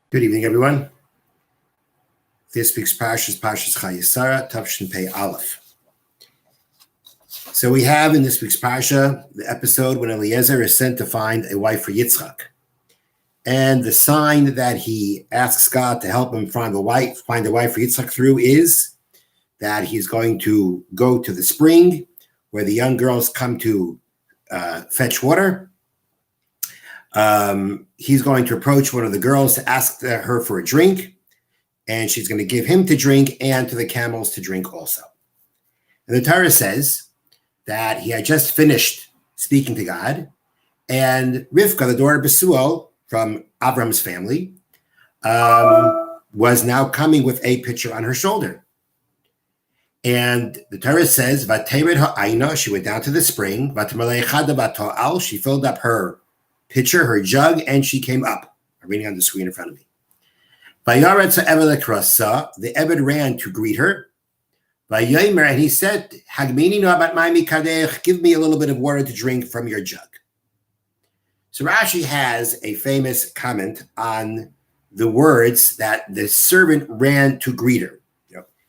Good evening, everyone. This week's parsha is Parshas Chayei Sara, Tavshin Pei Aleph. So we have in this week's parsha the episode when Eliezer is sent to find a wife for Yitzchak, and the sign that he asks God to help him find a wife for Yitzchak through is that he's going to go to the spring where the young girls come to fetch water. He's going to approach one of the girls to ask her for a drink, and she's going to give him to drink and to the camels to drink also. And the Torah says that he had just finished speaking to God, and Rivka, the daughter of Besuel from Avram's family, was now coming with a pitcher on her shoulder. And the Torah says, "Vatered ha'ayna," she went down to the spring. "Vatamalei chada v'to'al," she filled up her pitcher, her jug, and she came up. I'm reading on the screen in front of me. Vayaretz ha'eved lekrasa, the Eved ran to greet her. Vayomer, and he said, "Hagmini no abat mayim mikadech," give me a little bit of water to drink from your jug. So Rashi has a famous comment on the words that the servant ran to greet her.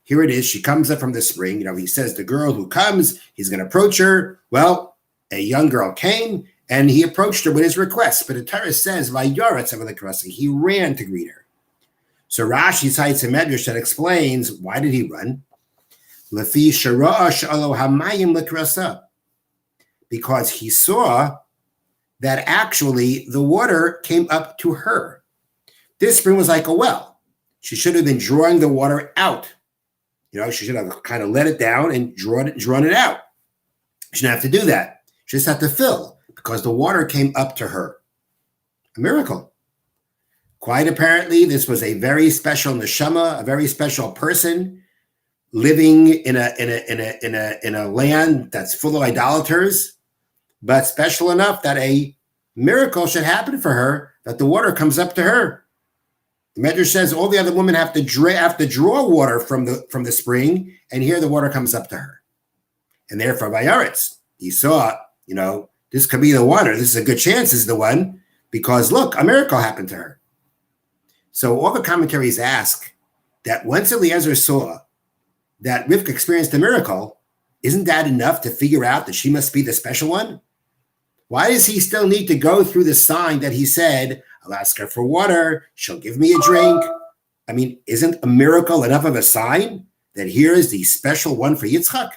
Here it is. She comes up from the spring. He says the girl who comes, he's going to approach her. Well, a young girl came, and he approached her with his request. But the Torah says, he ran to greet her. So Rashi cites a medrash that explains, why did he run? Because he saw that actually the water came up to her. This spring was like a well. She should have been drawing the water out. She should have kind of let it down and drawn it out. She didn't have to do that. She just had to fill because the water came up to her. A miracle. Quite apparently, this was a very special neshama, a very special person living in a land that's full of idolaters, but special enough that a miracle should happen for her, that the water comes up to her. The Medrash says all the other women have to draw water from the spring, and here the water comes up to her. And therefore, Vayaretz, he saw, this could be the one, or this is a good chance, this is the one, because look, a miracle happened to her. So all the commentaries ask that once Eliezer saw that Rivka experienced a miracle, isn't that enough to figure out that she must be the special one? Why does he still need to go through the sign that he said, I'll ask her for water, she'll give me a drink? I mean, isn't a miracle enough of a sign that here is the special one for Yitzchak?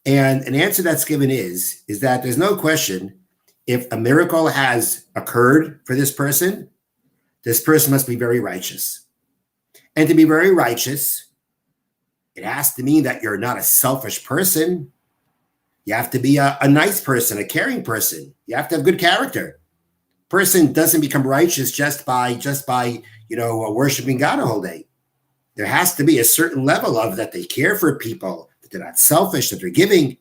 And an answer that's given is that there's no question, if a miracle has occurred for this person must be very righteous. And to be very righteous, it has to mean that you're not a selfish person. You have to be a nice person, a caring person. You have to have good character. Person doesn't become righteous just by worshiping God a whole day. There has to be a certain level of that they care for people, that they're not selfish, that they're giving.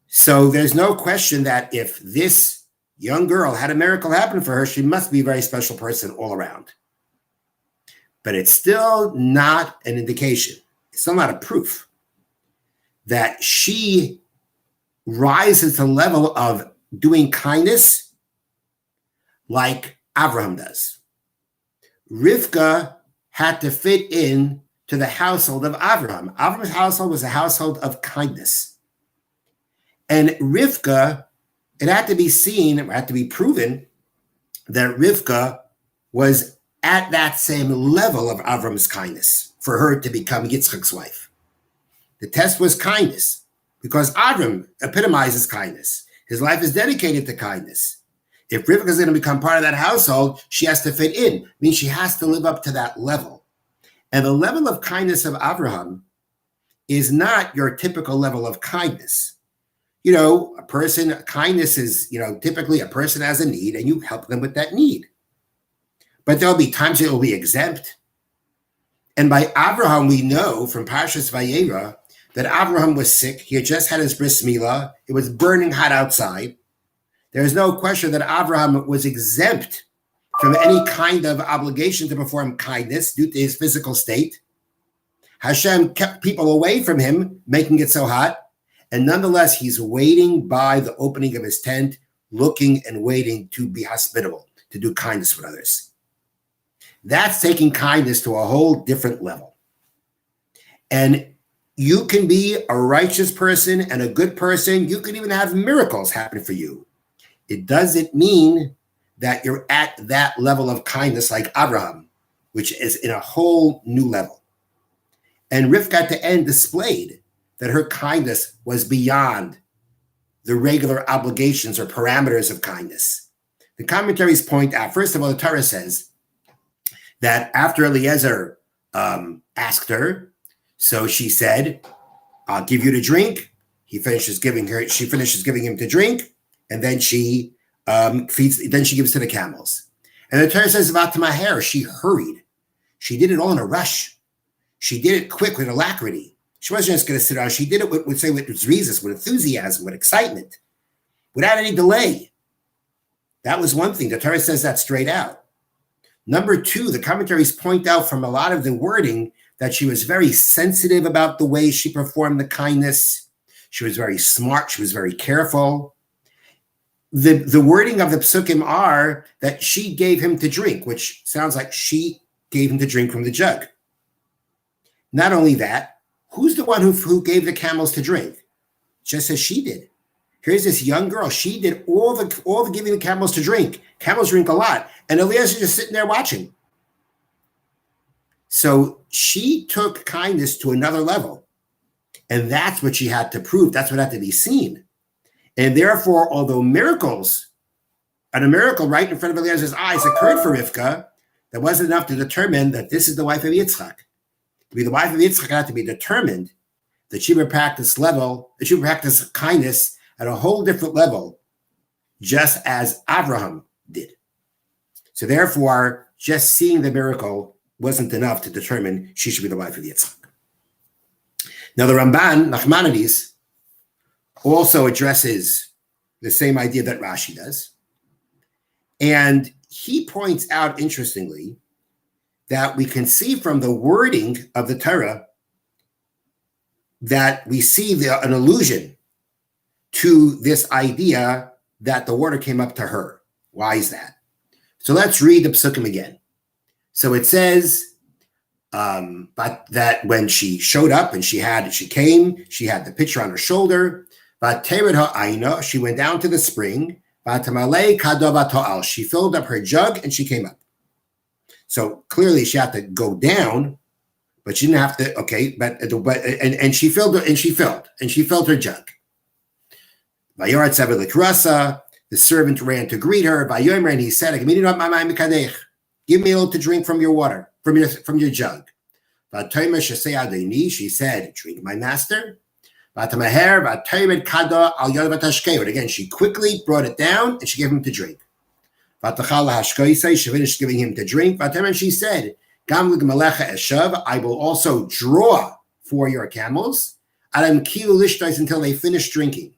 So there's no question that if this young girl had a miracle happen for her, she must be a very special person all around. But it's still not an indication. It's still not a proof that she rises to the level of doing kindness like Abraham does. Rivka had to fit in to the household of Abraham. Abraham's household was a household of kindness. And Rivka, it had to be seen, it had to be proven that Rivka was at that same level of Avram's kindness for her to become Yitzchak's wife. The test was kindness, because Avram epitomizes kindness. His life is dedicated to kindness. If Rivka is going to become part of that household, she has to fit in. It means she has to live up to that level. And the level of kindness of Abraham is not your typical level of kindness. Kindness is, typically a person has a need and you help them with that need. But there'll be times it will be exempt. And by Abraham, we know from Parshas Vayera that Abraham was sick. He had just had his bris milah. It was burning hot outside. There's no question that Abraham was exempt from any kind of obligation to perform kindness due to his physical state. Hashem kept people away from him, making it so hot. And nonetheless, he's waiting by the opening of his tent, looking and waiting to be hospitable, to do kindness with others. That's taking kindness to a whole different level. And you can be a righteous person and a good person. You can even have miracles happen for you. It doesn't mean that you're at that level of kindness like Abraham, which is in a whole new level. And Rivka at the end displayed that her kindness was beyond the regular obligations or parameters of kindness. The commentaries point out, first of all, the Torah says that after Eliezer asked her, so she said, I'll give you to drink. She finishes giving him to drink, and then she gives to the camels. And the Torah says about Maher, she hurried. She did it all in a rush. She did it quick with alacrity. She wasn't just going to sit down. She did it with zrizas, with enthusiasm, with excitement, without any delay. That was one thing. The Torah says that straight out. Number two, the commentaries point out from a lot of the wording that she was very sensitive about the way she performed the kindness. She was very smart. She was very careful. The wording of the psukim are that she gave him to drink, which sounds like she gave him to drink from the jug. Not only that, who's the one who gave the camels to drink? Just as she did. Here's this young girl. She did all the giving the camels to drink. Camels drink a lot. And Eliezer just sitting there watching. So she took kindness to another level. And that's what she had to prove. That's what had to be seen. And therefore, although miracles, and a miracle right in front of Eliezer's eyes occurred for Rivka, that wasn't enough to determine that this is the wife of Yitzchak. To be the wife of Yitzchak had to be determined that she would practice kindness at a whole different level, just as Abraham did. So therefore, just seeing the miracle wasn't enough to determine she should be the wife of Yitzchak. Now the Ramban, Nachmanides, also addresses the same idea that Rashi does. And he points out, interestingly, that we can see from the wording of the Torah that we see an allusion to this idea that the water came up to her. Why is that? So let's read the psukim again. So it says, but that when she showed up and she had the pitcher on her shoulder. But she went down to the spring. She filled up her jug and she came up. So clearly she had to go down, but she didn't have to. Okay, and she filled her jug. The servant ran to greet her. And he said, "Give me a little to drink from your water, from your jug." She said, "Drink, my master." And again, she quickly brought it down and she gave him to drink. She finished giving him to drink. And she said, I will also draw for your camels until they finish drinking.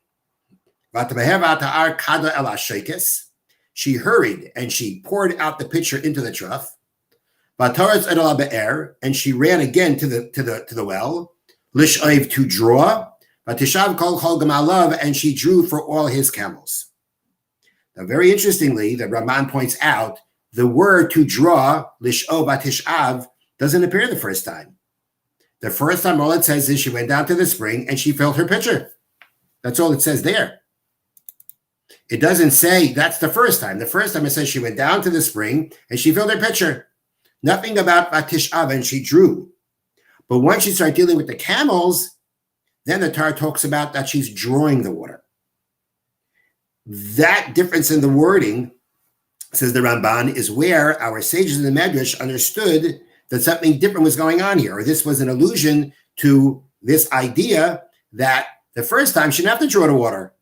She hurried and she poured out the pitcher into the trough. And she ran again to the well, to draw. And she drew for all his camels. Now, very interestingly, the Ramban points out the word to draw, lish'o batishav, doesn't appear the first time. The first time, all it says is she went down to the spring and she filled her pitcher. That's all it says there. It doesn't say that's the first time. The first time it says she went down to the spring and she filled her pitcher. Nothing about batishav and she drew. But once she started dealing with the camels, then the Torah talks about that she's drawing the water. That difference in the wording, says the Ramban, is where our sages in the Medrash understood that something different was going on here, or this was an allusion to this idea that the first time she didn't have to draw the water.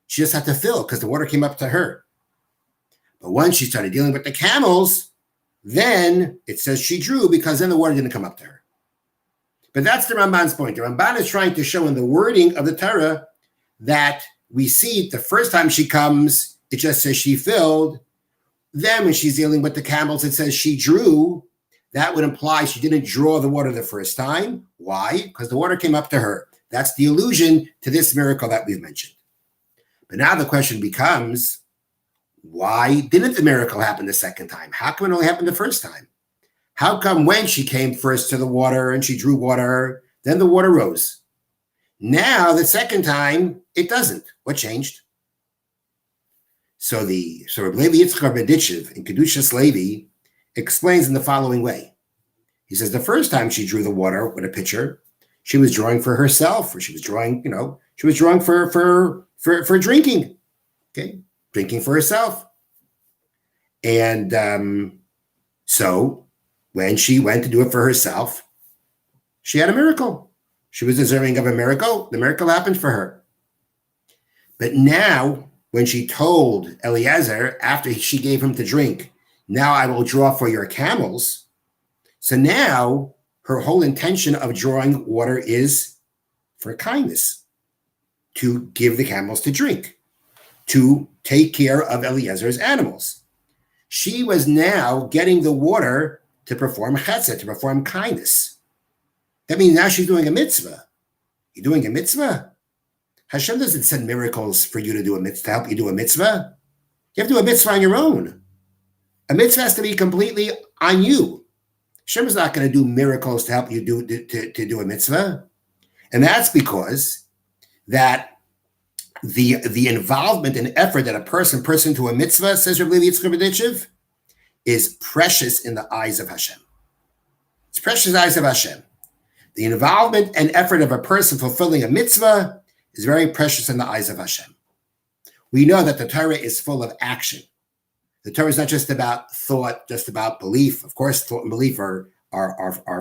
She just had to fill because the water came up to her. But once she started dealing with the camels, then it says she drew because then the water didn't come up to her. But that's the Ramban's point. The Ramban is trying to show in the wording of the Torah that we see the first time she comes, it just says she filled. Then when she's dealing with the camels, it says she drew. That would imply she didn't draw the water the first time. Why? Because the water came up to her. That's the allusion to this miracle that we've mentioned. But now the question becomes, Why didn't the miracle happen the second time? How come it only happened the first time? How come when she came first to the water and she drew water, then the water rose? Now, the second time, it doesn't. What changed? So Rabbi Levi Yitzchak Berditchev in Kedushas Levi explains in the following way. He says the first time she drew the water with a pitcher, she was drawing for herself, or she was drawing, she was drawing for drinking, okay, drinking for herself. And so when she went to do it for herself, she had a miracle. She was deserving of a miracle. The miracle happened for her. But now, when she told Eliezer, after she gave him to drink, now I will draw for your camels. So now her whole intention of drawing water is for kindness, to give the camels to drink, to take care of Eliezer's animals. She was now getting the water to perform chesed, to perform kindness. That means now she's doing a mitzvah. You're doing a mitzvah? Hashem doesn't send miracles for you to do a mitzvah, to help you do a mitzvah. You have to do a mitzvah on your own. A mitzvah has to be completely on you. Hashem is not going to do miracles to help you to do a mitzvah. And that's because that the involvement and effort that a person to a mitzvah, says Rabbi Levi Yitzchak Berditchev, is precious in the eyes of Hashem. It's precious in the eyes of Hashem. The involvement and effort of a person fulfilling a mitzvah is very precious in the eyes of Hashem. We know that the Torah is full of action. The Torah is not just about thought, just about belief. Of course, thought and belief are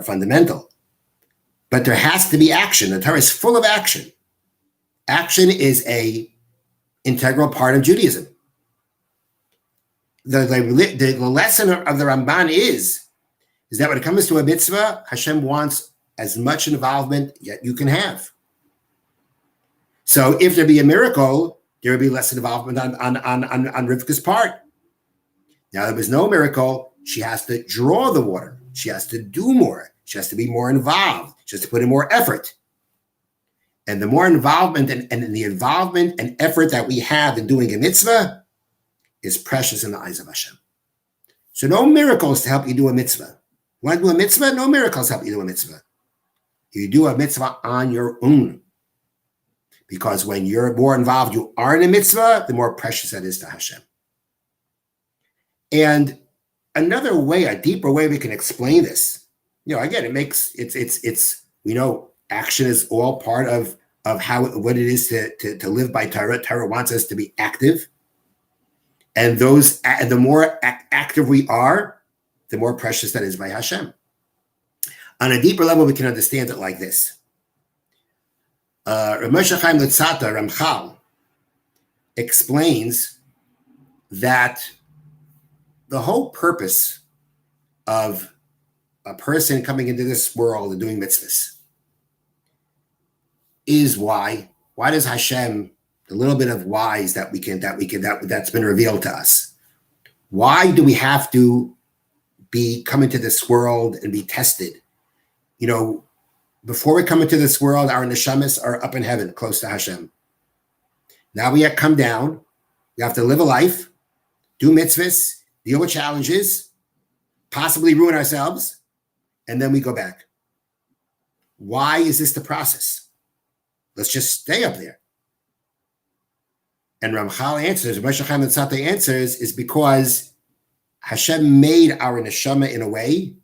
fundamental. But there has to be action. The Torah is full of action. Action is an integral part of Judaism. The lesson of the Ramban is that when it comes to a mitzvah, Hashem wants as much involvement yet you can have. So if there be a miracle, there would be less involvement on Rivka's part. Now there was no miracle. She has to draw the water. She has to do more. She has to be more involved. She has to put in more effort. And the more involvement and the involvement and effort that we have in doing a mitzvah is precious in the eyes of Hashem. So no miracles to help you do a mitzvah. You want to do a mitzvah? No miracles help you do a mitzvah. You do a mitzvah on your own. Because when you're more involved, you are in a mitzvah, the more precious that is to Hashem. And another way, a deeper way we can explain this, again, we know action is all part of what it is to live by Torah. Torah wants us to be active. And the more active we are, the more precious that is by Hashem. On a deeper level, we can understand it like this. Ramosha Chaim Luzzatto, Ramchal, explains that the whole purpose of a person coming into this world and doing mitzvahs is why does Hashem, the little bit of whys that's been revealed to us, why do we have to come into this world and be tested? Before we come into this world, our neshamas are up in heaven, close to Hashem. Now we have come down. We have to live a life, do mitzvahs, deal with challenges, possibly ruin ourselves, and then we go back. Why is this the process? Let's just stay up there. And Ramchal answers, Moshe Chaim Luzzatto answers, is because Hashem made our neshama in a way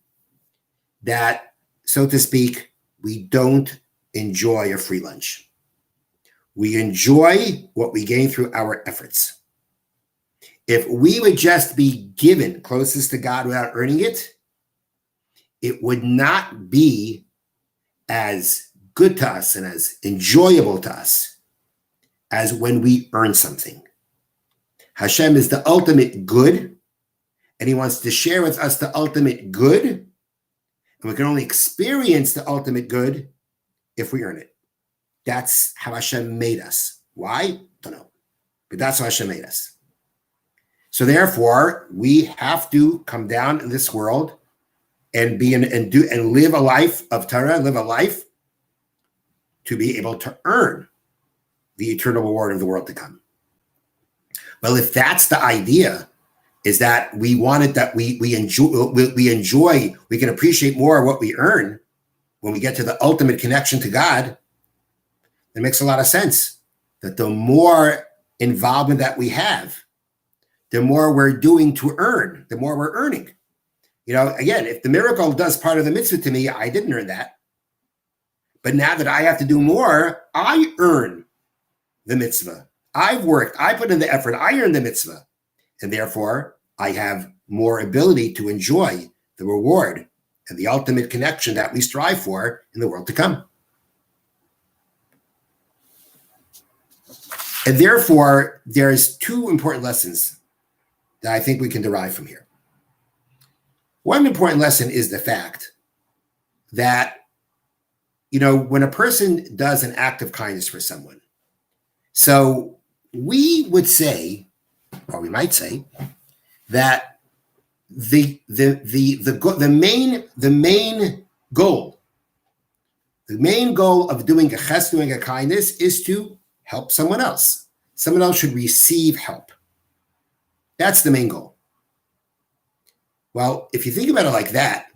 that, so to speak, we don't enjoy a free lunch. We enjoy what we gain through our efforts. If we would just be given closest to God without earning it, it would not be as good to us and as enjoyable to us as when we earn something. Hashem is the ultimate good, and he wants to share with us the ultimate good. And we can only experience the ultimate good if we earn it. That's how Hashem made us. Why? Don't know. But that's how Hashem made us. So therefore, we have to come down in this world and live a life of Torah, live a life to be able to earn the eternal reward of the world to come. Well, if that's the idea, is that we want it, that we enjoy, we can appreciate more of what we earn when we get to the ultimate connection to God, it makes a lot of sense that the more involvement that we have, the more we're doing to earn, the more we're earning. Again, if the miracle does part of the mitzvah to me, I didn't earn that. But now that I have to do more, I earn the mitzvah. I've worked, I put in the effort, I earn the mitzvah. And therefore, I have more ability to enjoy the reward and the ultimate connection that we strive for in the world to come. And therefore, there's two important lessons that I think we can derive from here. One important lesson is the fact that, when a person does an act of kindness for someone, so we would say, or we might say, that the main goal of doing a chesed, doing a kindness, is to help someone else. Someone else should receive help. That's the main goal. Well, if you think about it like that,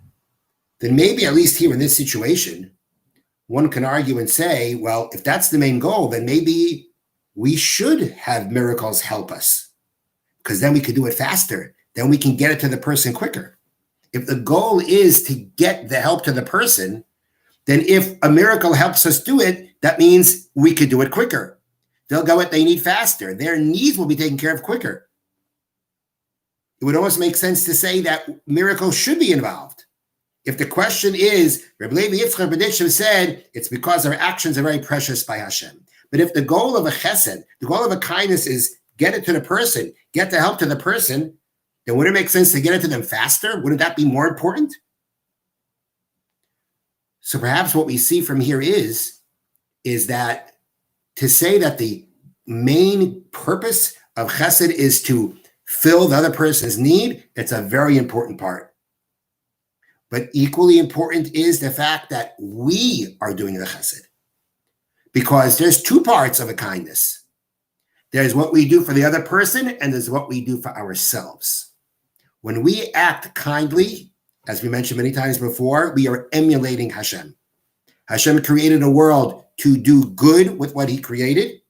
then maybe at least here in this situation, one can argue and say, well, if that's the main goal, then maybe we should have miracles help us, because then we could do it faster. Then we can get it to the person quicker. If the goal is to get the help to the person, then if a miracle helps us do it, that means we could do it quicker. They'll get what they need faster. Their needs will be taken care of quicker. It would almost make sense to say that miracles should be involved. If the question is, Rabbi Levi Yitzchak Berditchev said, it's because our actions are very precious by Hashem. But if the goal of a chesed, the goal of a kindness is get it to the person, get the help to the person, then wouldn't it make sense to get it to them faster? Wouldn't that be more important? So perhaps what we see from here is that to say that the main purpose of chesed is to fill the other person's need, it's a very important part. But equally important is the fact that we are doing the chesed. Because there's two parts of a kindness. There's what we do for the other person, and there's what we do for ourselves. When we act kindly, as we mentioned many times before, we are emulating Hashem. Hashem created a world to do good with what he created,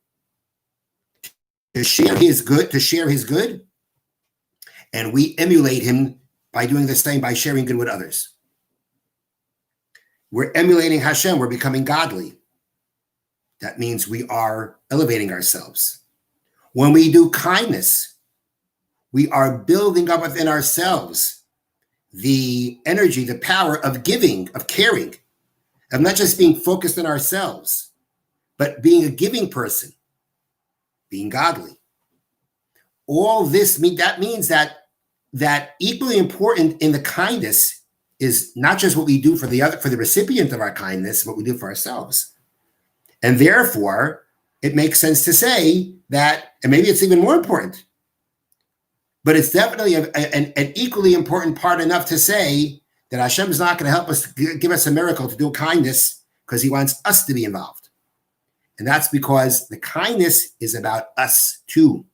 to share his good, and we emulate him by doing the same, by sharing good with others. We're emulating Hashem, we're becoming godly. That means we are elevating ourselves. When we do kindness, we are building up within ourselves the energy, the power of giving, of caring, of not just being focused on ourselves, but being a giving person, being godly. All this means that equally important in the kindness is not just what we do for the recipient of our kindness, what we do for ourselves. And therefore, it makes sense to say that, and maybe it's even more important, but it's definitely an equally important part enough to say that Hashem is not going to help us, give us a miracle to do kindness, because he wants us to be involved. And that's because the kindness is about us too.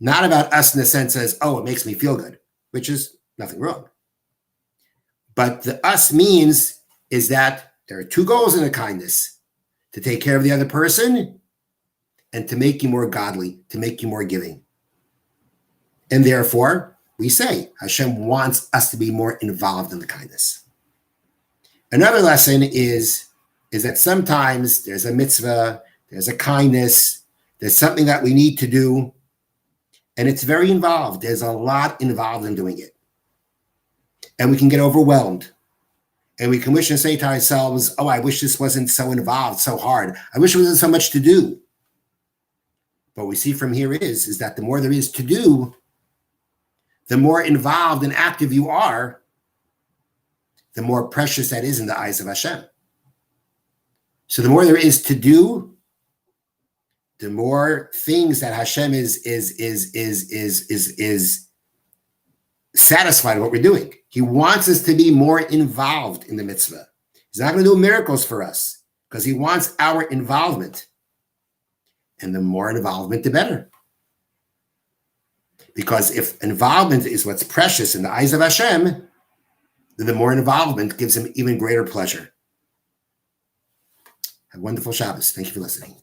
Not about us in the sense as, oh, it makes me feel good, which is nothing wrong. But the us means is that there are two goals in the kindness: to take care of the other person and to make you more godly, to make you more giving. And therefore, we say Hashem wants us to be more involved in the kindness. Another lesson is that sometimes there's a mitzvah, there's a kindness, there's something that we need to do, and it's very involved. There's a lot involved in doing it. And we can get overwhelmed. And we can wish and say to ourselves, oh, I wish this wasn't so involved, so hard. I wish there wasn't so much to do. What we see from here is that the more there is to do, the more involved and active you are, the more precious that is in the eyes of Hashem. So the more there is to do, the more things that Hashem is satisfied with what we're doing. He wants us to be more involved in the mitzvah. He's not going to do miracles for us because he wants our involvement. And the more involvement, the better. Because if involvement is what's precious in the eyes of Hashem, then the more involvement gives him even greater pleasure. Have a wonderful Shabbos. Thank you for listening.